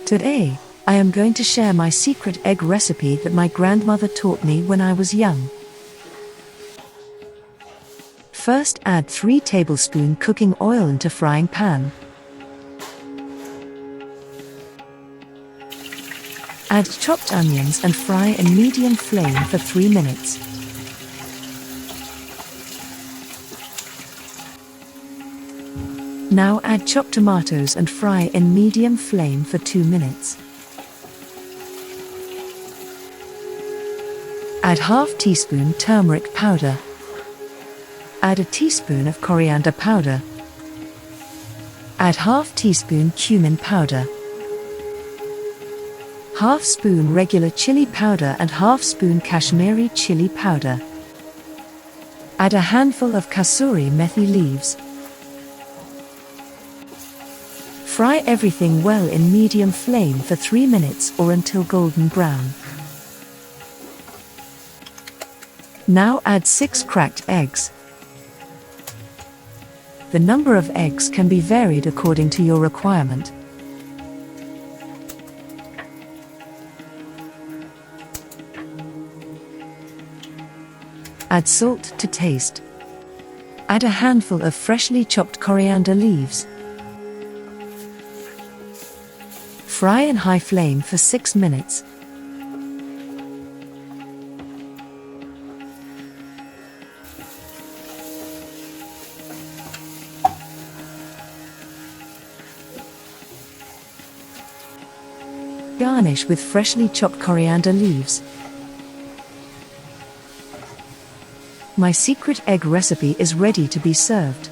Today, I am going to share my secret egg recipe that my grandmother taught me when I was young. First, add 3 tablespoons cooking oil into frying pan. Add chopped onions and fry in medium flame for 3 minutes. Now add chopped tomatoes and fry in medium flame for 2 minutes. Add half teaspoon turmeric powder. Add a teaspoon of coriander powder. Add half teaspoon cumin powder. Half spoon regular chili powder and half spoon Kashmiri chilli powder. Add a handful of kasuri methi leaves. Fry everything well in medium flame for 3 minutes or until golden brown. Now add 6 cracked eggs. The number of eggs can be varied according to your requirement. Add salt to taste. Add a handful of freshly chopped coriander leaves. Fry in high flame for 6 minutes. Garnish with freshly chopped coriander leaves. My secret egg recipe is ready to be served.